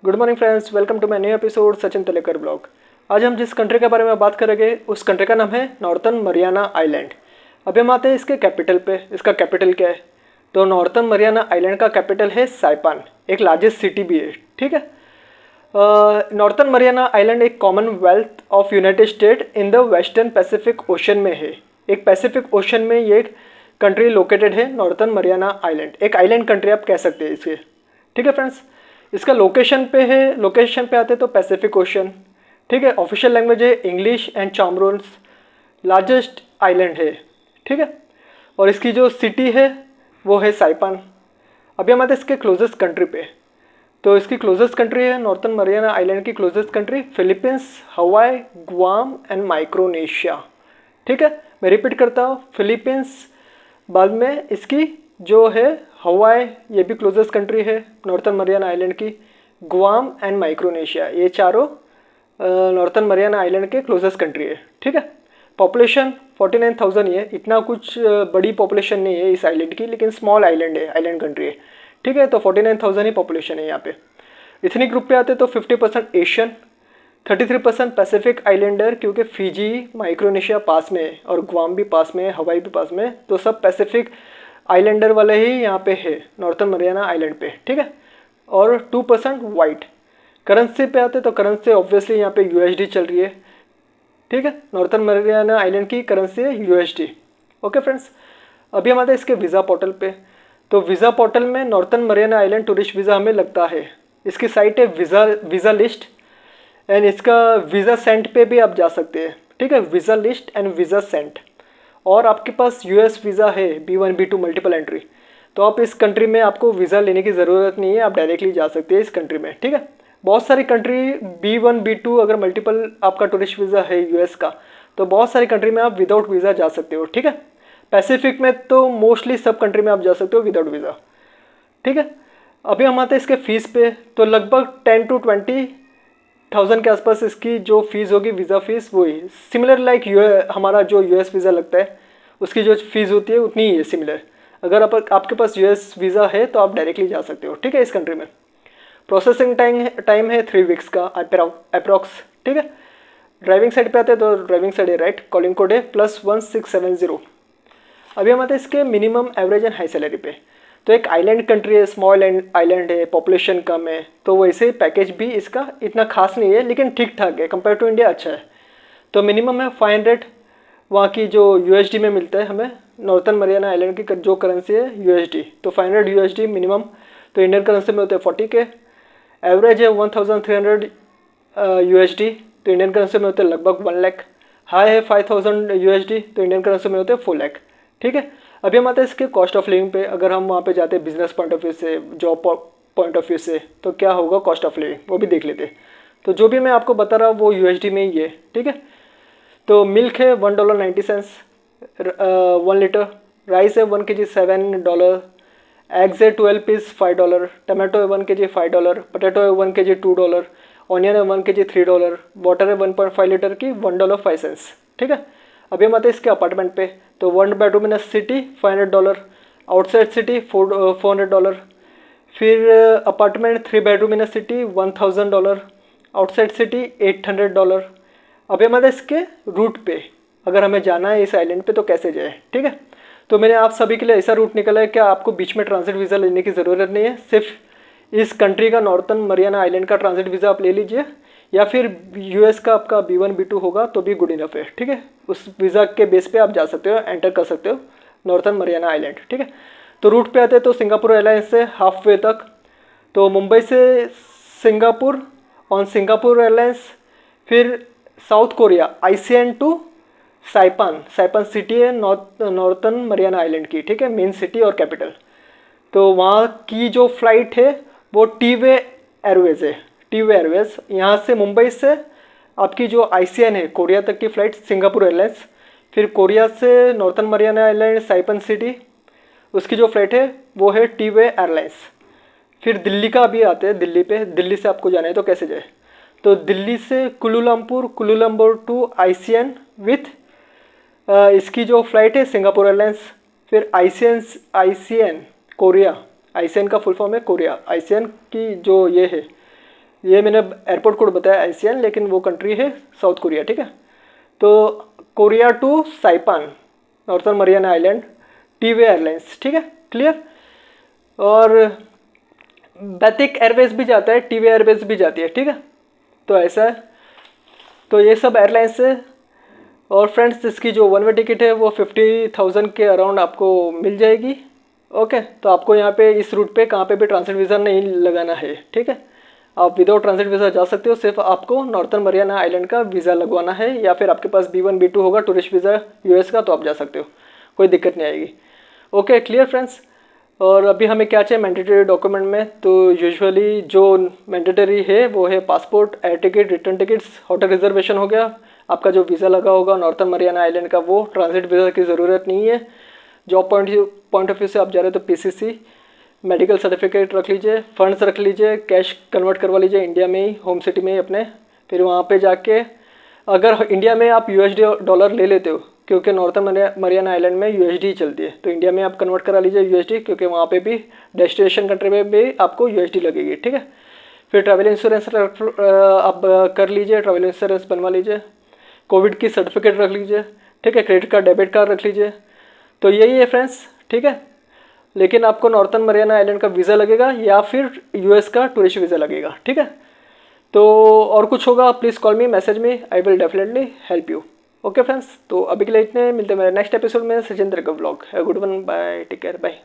Good morning friends, welcome to my new episode Sachin Talekar blog. आज हम जिस कंट्री के बारे में बात करेंगे उस कंट्री का नाम है नॉर्थर्न मरियाना आइलैंड। अभी हम आते हैं इसके कैपिटल पे। इसका कैपिटल क्या है? तो नॉर्थर्न मरियाना आइलैंड का कैपिटल है साइपान, एक लार्जेस्ट सिटी भी है। ठीक है। नॉर्थर्न मरियाना आइलैंड एक Commonwealth of United state in the western Pacific ocean में है। एक पैसिफिक ओशन में ये एक कंट्री लोकेटेड है, नॉर्थर्न मरियाना आइलैंड। एक आइलैंड कंट्री आप कह सकते हैं इसे। ठीक है फ्रेंड्स, इसका लोकेशन पे है, लोकेशन पे आते तो पैसिफिक ओशन। ठीक है। ऑफिशियल लैंग्वेज है इंग्लिश एंड चामरोन्स। लार्जेस्ट आइलैंड है। ठीक है। और इसकी जो सिटी है वो है साइपान। अभी हम आते हैं इसके क्लोजेस्ट कंट्री पे। तो इसकी क्लोजेस्ट कंट्री है नॉर्थर्न मरियाना आइलैंड की क्लोजेस्ट कंट्री फिलीपींस, हवाई, गुआम एंड माइक्रोनेशिया। ठीक है। मैं रिपीट करता हूँ, फिलीपींस, बाद में इसकी जो है हवाई, ये भी क्लोजेस्ट कंट्री है नॉर्थर्न मरियाना आइलैंड की, गुआम एंड माइक्रोनेशिया, ये चारों नॉर्थर्न मरियाना आइलैंड के क्लोजेस्ट कंट्री है। ठीक है। पॉपुलेशन 49,000 ही है, इतना कुछ बड़ी पॉपुलेशन नहीं है इस आइलैंड की, लेकिन स्मॉल आइलैंड है, आइलैंड कंट्री है। ठीक है। तो 49,000 ही पॉपुलेशन है यहाँ पे। इतनी ग्रुप पे आते तो 50% एशियन, 33% पैसिफिक आइलैंडर, क्योंकि फिजी, माइक्रोनेशिया पास में है और गुआम भी पास में है, हवाई भी पास में है, तो सब पैसिफिक आइलैंडर वाले ही यहाँ पे है नॉर्थर्न मरियाना आइलैंड पे। ठीक है। और 2% वाइट। करेंसी पे आते तो करेंसी ऑब्वियसली यहाँ पे यूएसडी चल रही है। ठीक है। नॉर्थर्न मरियाना आइलैंड की करेंसी है यूएसडी। ओके फ्रेंड्स, अभी हम आते हैं इसके वीज़ा पोर्टल पे। तो वीज़ा पोर्टल में northern Mariana island tourist visa हमें लगता है। इसकी साइट है वीज़ा लिस्ट एंड इसका वीज़ा सेंट पे भी आप जा सकते हैं। ठीक है। Visa list and visa cent. और आपके पास यूएस वीज़ा है B1 B2 मल्टीपल एंट्री, तो आप इस कंट्री में आपको वीज़ा लेने की ज़रूरत नहीं है, आप डायरेक्टली जा सकते हैं इस कंट्री में। ठीक है। बहुत सारी कंट्री B1 B2 अगर मल्टीपल आपका टूरिस्ट वीज़ा है यूएस का, तो बहुत सारी कंट्री में आप विदाउट वीज़ा जा सकते हो। ठीक है। पैसिफिक में तो मोस्टली सब कंट्री में आप जा सकते हो विदाउट वीज़ा। ठीक है। अभी हम आते हैं इसके फ़ीस पे। तो लगभग 10 to 20,000 के आसपास इसकी जो फीस होगी, वीज़ा फीस, वही सिमिलर लाइक हमारा जो यूएस वीज़ा लगता है उसकी जो फीस होती है उतनी ही है, सिमिलर। अगर आपके पास यूएस वीज़ा है तो आप डायरेक्टली जा सकते हो। ठीक है। इस कंट्री में प्रोसेसिंग टाइम है 3 वीक्स का अप्रॉक्स। ठीक है। ड्राइविंग साइड पे आते हैं तो ड्राइविंग साइड है राइट, कॉलिंग कोड है +1670। अभी हम आते हैं इसके minimum, average and high salary पे। तो एक आइलैंड कंट्री है, स्मॉल आइलैंड है, पॉपुलेशन कम है, तो वैसे पैकेज भी इसका इतना खास नहीं है, लेकिन ठीक ठाक है, कंपेयर टू इंडिया अच्छा है। तो मिनिमम है 500, वहाँ की जो यूएसडी में मिलता है हमें, नॉर्थर्न मरियाना आइलैंड की जो करेंसी है यूएसडी, तो 500 यूएसडी मिनिमम। तो इंडियन करेंसी में होते हैं 40 के। एवरेज है 1300 यूएसडी, तो इंडियन करेंसी में होते हैं लगभग 1 लाख। हाई है 5000 यूएसडी, तो इंडियन करेंसी में होते हैं 4 लाख। ठीक है। अभी हम आते हैं इसके कॉस्ट ऑफ लिविंग पे। अगर हम वहाँ पे जाते हैं बिजनेस पॉइंट ऑफ व्यू से, जॉब पॉइंट ऑफ व्यू से, तो क्या होगा कॉस्ट ऑफ लिविंग, वो भी देख लेते हैं। तो जो भी मैं आपको बता रहा हूँ वो यूएसडी में ही है। ठीक है। तो मिल्क है $1.90 1 लीटर। राइस है 1 kg $7। एग्स है 12 पीस $5। टमाटो है 1 kg $5। पोटैटो है 1 kg $2। ऑनियन है 1 kg $3। वाटर है 1.5 लीटर की $1.05। ठीक है। अभी हम आते हैं इसके अपार्टमेंट पे। तो 1 बेडरूम इन सिटी $500, आउटसाइड सिटी $400। फिर अपार्टमेंट 3 बेडरूम इन सिटी $1000, आउटसाइड सिटी $800। अभी हम आते हैं इसके रूट पे। अगर हमें जाना है इस आइलैंड पे तो कैसे जाए। ठीक है। तो मैंने आप सभी के लिए ऐसा रूट निकाला है कि आपको बीच में ट्रांजिट वीज़ा लेने की ज़रूरत नहीं है, सिर्फ इस कंट्री का नॉर्थर्न मरियाना आइलैंड का ट्रांजिट वीज़ा आप ले लीजिए, या फिर यूएस का आपका B1 B2 होगा तो भी गुड इनफ है। ठीक है। उस वीज़ा के बेस पे आप जा सकते हो, एंटर कर सकते हो नॉर्थर्न मरियाना आइलैंड। ठीक है। तो रूट पे आते हैं तो सिंगापुर एयरलाइंस से हाफ वे तक, तो मुंबई से सिंगापुर ऑन सिंगापुर एयरलाइंस। फिर South Korea ICN to Saipan city है नॉर्थर्न मरियाना आइलैंड की। ठीक है। मेन सिटी और कैपिटल। तो वहाँ की जो फ्लाइट है वो टीवे एयरवेज है। टीवे एयरवेज यहाँ से मुंबई से आपकी जो ICN है कोरिया तक की फ़्लाइट सिंगापुर एयरलाइंस। फिर कोरिया से northern Mariana island siphon city, उसकी जो फ़्लाइट है वो है टीवे एयरलाइंस। फिर दिल्ली का भी आते हैं, दिल्ली पे, दिल्ली से आपको जाना है तो कैसे जाए। तो दिल्ली से कुलालमपुर टू ICN विथ इसकी जो फ़्लाइट है सिंगापुर एयरलाइंस। फिर ICN कोरिया, ICN का फुल फॉर्म है कोरिया, ICN की जो ये है ये मैंने एयरपोर्ट कोड बताया ASEAN, लेकिन वो कंट्री है साउथ कोरिया, ठीक है। तो Korea to Saipan, Northern Mariana Island, T'way Airlines, ठीक है, क्लियर। और बैथिक एयरवेज भी जाता है, टीवे एयरवेज भी जाती है, ठीक है। तो ऐसा है, तो ये सब एयरलाइंस है। और फ्रेंड्स, इसकी जो वन वे टिकट है वो 50,000 के अराउंड आपको मिल जाएगी। ओके, तो आपको यहाँ पे इस रूट पे कहाँ पे भी ट्रांजिट वीज़ा नहीं लगाना है, ठीक है। आप विदाउट ट्रांजिट वीज़ा जा सकते हो, सिर्फ आपको नॉर्थन मरियाना आइलैंड का वीज़ा लगवाना है, या फिर आपके पास B1 B2 होगा टूरिस्ट वीज़ा US का, तो आप जा सकते हो, कोई दिक्कत नहीं आएगी। Okay, clear friends. और अभी हमें क्या चाहिए मैंडेटरी डॉक्यूमेंट में, तो यूजुअली जो मैंडेटरी है वो है passport, air ticket, return tickets, hotel reservation हो गया, आपका जो वीज़ा लगा होगा नॉर्थन मरियाना आइलैंड का वो, ट्रांजिट वीज़ा की ज़रूरत नहीं है। जॉब पॉइंट ऑफ व्यू से आप जा रहे हो तो PCC, मेडिकल सर्टिफिकेट रख लीजिए, फंड्स रख लीजिए, कैश कन्वर्ट करवा लीजिए इंडिया में ही, होम सिटी में ही अपने। फिर वहाँ पे जाके अगर इंडिया में आप USD डॉलर ले लेते हो, क्योंकि नॉर्थन मरियाना आइलैंड में USD चलती है, तो इंडिया में आप कन्वर्ट करा लीजिए USD, क्योंकि वहाँ पे भी डेस्टिनेशन कंट्री में भी आपको USD लगेगी, ठीक है। फिर ट्रैवल इंश्योरेंस आप कर लीजिए, ट्रैवल इंश्योरेंस बनवा लीजिए, कोविड की सर्टिफिकेट रख लीजिए, ठीक है, क्रेडिट कार्ड, डेबिट कार्ड रख लीजिए। तो यही है फ्रेंड्स, ठीक है। लेकिन आपको नॉर्थन मरियाना आइलैंड का वीज़ा लगेगा या फिर US का टूरिस्ट वीज़ा लगेगा, ठीक है। तो और कुछ होगा please call me, message me, I will definitely help you. Okay friends, तो अभी के लिए इतने, मिलते हैं मेरे नेक्स्ट एपिसोड में सचिन का vlog. Good one, bye, take care, bye.